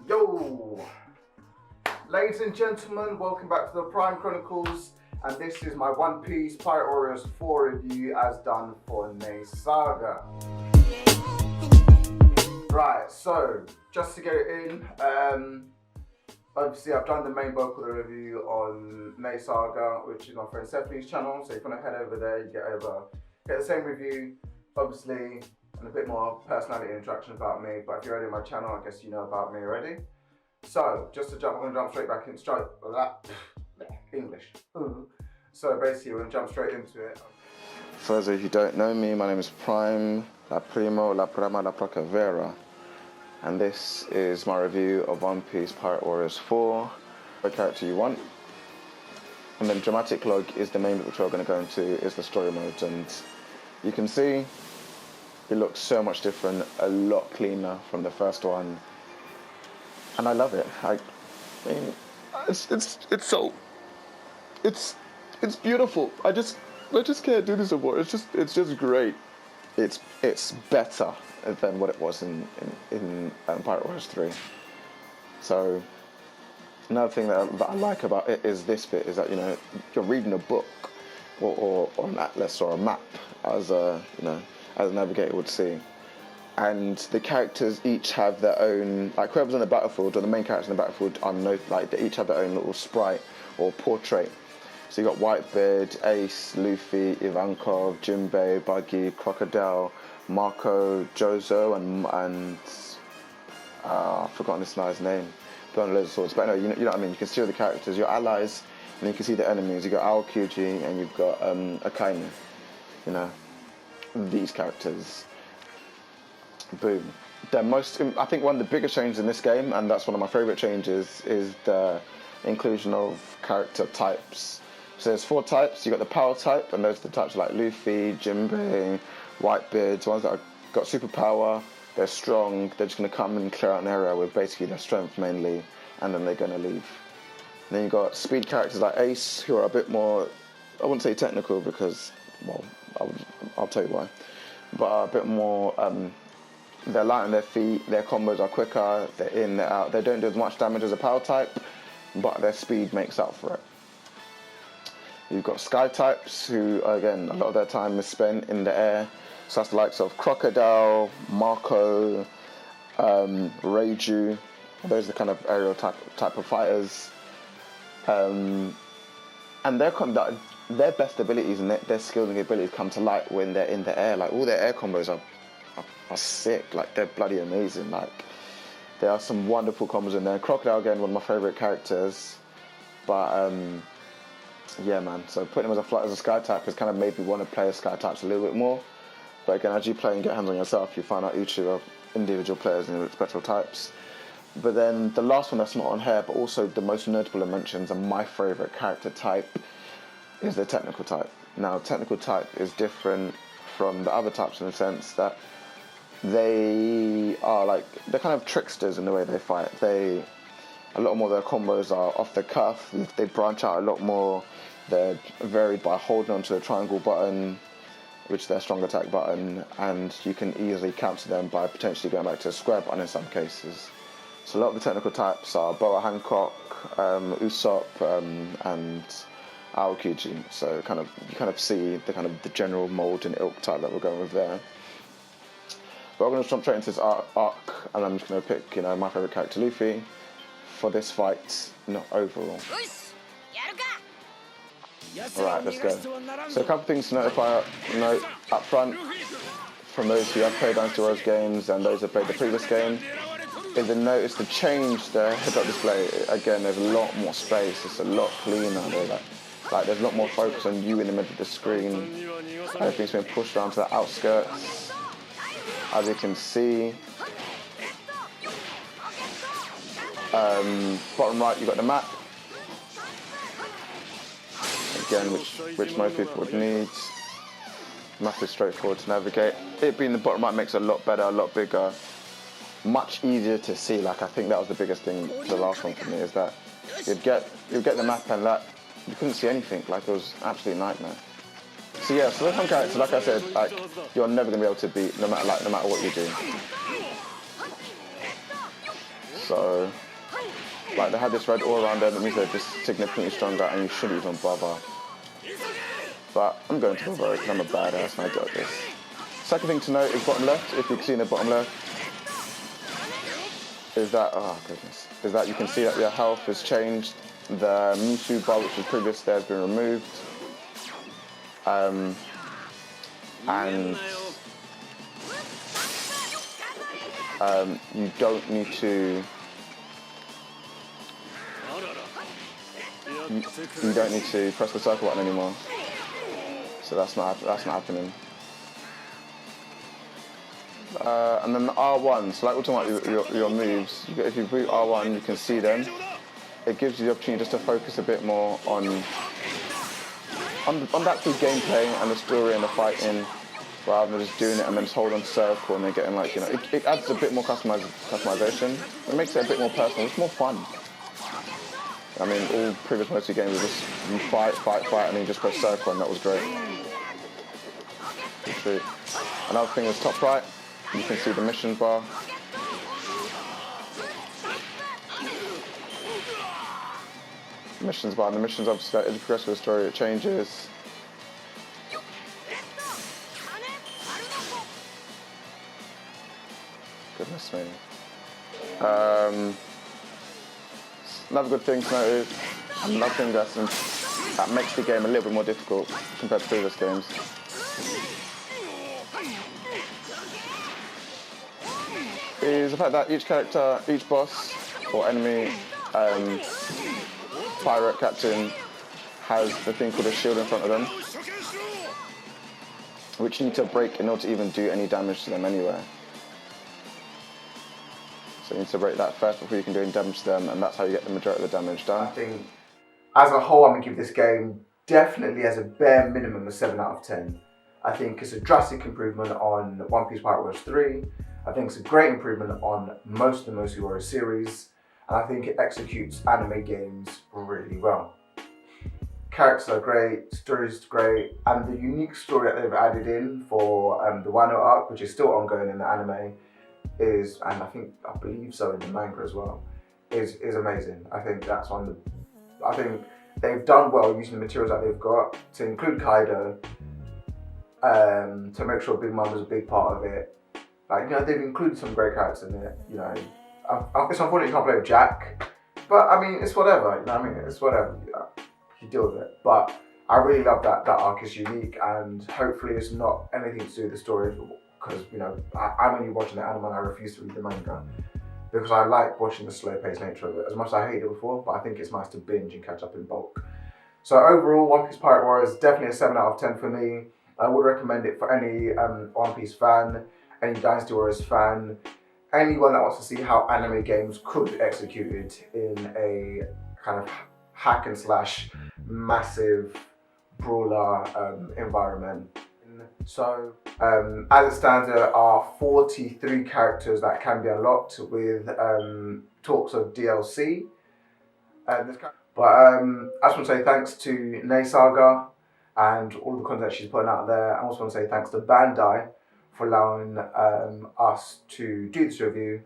Yo! Ladies and gentlemen, welcome back to the Prime Chronicles, and this is my One Piece Pirate Warriors 4 review as done for Nnesaga. Right, so just to get it in, obviously I've done the main bulk of the review on Nnesaga, which is my friend Stephanie's channel, so if you want to head over there, you get the same review, obviously, and a bit more personality interaction about me, but if you're already on my channel, I guess you know about me already. So, I'm going to jump straight back into English. So basically, we're going to jump straight into it. For those of you who don't know me, my name is Prime, La Primo, La Prima, La Procavera. And this is my review of One Piece Pirate Warriors 4. The character you want. And then dramatic log is the main bit which we're going to go into, is the story mode. And you can see it looks so much different, a lot cleaner from the first one. And I love it. I mean, it's beautiful. I just can't do this anymore. It's just great. It's better than what it was in Pirate Warriors 3. So another thing that I like about it is this bit is that you're reading a book or an atlas or a map as a as a navigator would see. And the characters each have their own, like whoever's on the battlefield, or the main characters on the battlefield, they each have their own little sprite or portrait. So you got Whitebeard, Ace, Luffy, Ivankov, Jinbei, Buggy, Crocodile, Marco, Jozo, and I've forgotten this guy's name. Don't know loads of swords, but anyway, you know what I mean. You can see all the characters, your allies, and you can see the enemies. You got Aokiji and you've got Akainu. These characters. Boom. I think one of the biggest changes in this game, and that's one of my favourite changes, is the inclusion of character types. So there's 4 types. You got the power type, and those are the types like Luffy, Jinbei, Whitebeard, the ones that have got superpower. They're strong. They're just going to come and clear out an area with basically their strength mainly, and then they're going to leave. And then you got speed characters like Ace, who are a bit more, I wouldn't say technical because, well, I'll tell you why, but are a bit more. They're light on their feet, their combos are quicker, they're in, they're out. They don't do as much damage as a power type, but their speed makes up for it. You've got sky types who, again, a lot of their time is spent in the air. So that's the likes of Crocodile, Marco, Reiju. Those are the kind of aerial type of fighters. And their best abilities and their skills and abilities come to light when they're in the air. Like all their air combos are sick, like they're bloody amazing. Like there are some wonderful combos in there. Crocodile, again, one of my favourite characters, but yeah, man. So putting him as a sky type has kind of made me want to play as sky types a little bit more. But again, as you play and get hands on yourself, you find out each of the individual players and special types. But then the last one that's not on here, but also the most notable in mentions and my favourite character type is the technical type. Now, technical type is different from the other types in the sense that they're kind of tricksters in the way they fight. A lot more of their combos are off the cuff. They branch out a lot more. They're varied by holding onto the triangle button, which is their strong attack button, and you can easily counter them by potentially going back to a square button in some cases. So a lot of the technical types are Boa Hancock, Usopp, and Aokiji. So you kind of see the general mold and ilk type that we're going with there. But we're going to jump straight into this arc, and I'm just going to pick, my favourite character, Luffy, for this fight, not overall. Alright, let's go. So a couple things to note up front, from those who have played Dynasty Warriors games and those who have played the previous game, is to notice the change the heads-up display. Again, there's a lot more space, it's a lot cleaner. There's a lot more focus on you in the middle of the screen. Everything's been pushed around to the outskirts. As you can see, bottom right you've got the map, again which most people would need. The map is straightforward to navigate. It being the bottom right makes it a lot better, a lot bigger, much easier to see. Like I think that was the biggest thing for the last one for me, is that you'd get the map and that you couldn't see anything. Like it was an absolute nightmare. So yeah, so there's some characters, like I said, you're never gonna be able to beat no matter what you do. So, like, they had this red all around them, that means they're just significantly stronger and you shouldn't even bother. But I'm going to provoke because I'm a badass and I got this. Second thing to note is bottom left, if you can see in the bottom left, is that, oh goodness, is that you can see that your health has changed. The Mushu bar, which was previous there, has been removed. And you don't need to you don't need to press the circle button anymore. So that's not happening. And then the R1, so like we're talking about your moves, if you boot R1 you can see them. It gives you the opportunity just to focus a bit more on the actual gameplay and the story and the fighting, rather than just doing it and then just hold on to circle and then getting, like, you know, it adds a bit more customization. It makes it a bit more personal. It's more fun. I mean, all previous multi games were just you fight, and then you just press circle, and that was great. Another thing was top right. You can see the mission bar. Missions bar, and the missions obviously, as you progress through the story, it changes. Goodness me. Another good thing to note is, another thing that makes the game a little bit more difficult compared to previous games, is the fact that each character, each boss or enemy, pirate captain, has the thing called a shield in front of them, which you need to break in order to even do any damage to them anywhere. So you need to break that first before you can do any damage to them, and that's how you get the majority of the damage done. I think, as a whole, I'm going to give this game definitely as a bare minimum a 7 out of 10. I think it's a drastic improvement on One Piece Pirate Warriors 3. I think it's a great improvement on most of the Mosu Warriors series. And I think it executes anime games really well. Characters are great, story's great, and the unique story that they've added in for the Wano arc, which is still ongoing in the anime, is, and I believe so in the manga as well, is amazing. I think that's I think they've done well using the materials that they've got to include Kaido, to make sure Big Mom is a big part of it. Like, you know, they've included some great characters in it, you know. It's unfortunate you can't play with Jack, but I mean, it's whatever, you know what I mean? It's whatever, you deal with it. But I really love that arc is unique, and hopefully it's not anything to do with the story, because, you know, I'm only watching the anime and I refuse to read the manga, because I like watching the slow-paced nature of it, as much as I hated it before, but I think it's nice to binge and catch up in bulk. So overall, One Piece Pirate Warriors is definitely a 7 out of 10 for me. I would recommend it for any One Piece fan, any Dynasty Warriors fan, anyone that wants to see how anime games could be executed in a kind of hack and slash massive brawler environment. So as it stands, there are 43 characters that can be unlocked with talks of DLC. But I just want to say thanks to Nnesaga and all the content she's putting out there. I also want to say thanks to Bandai for allowing us to do this review.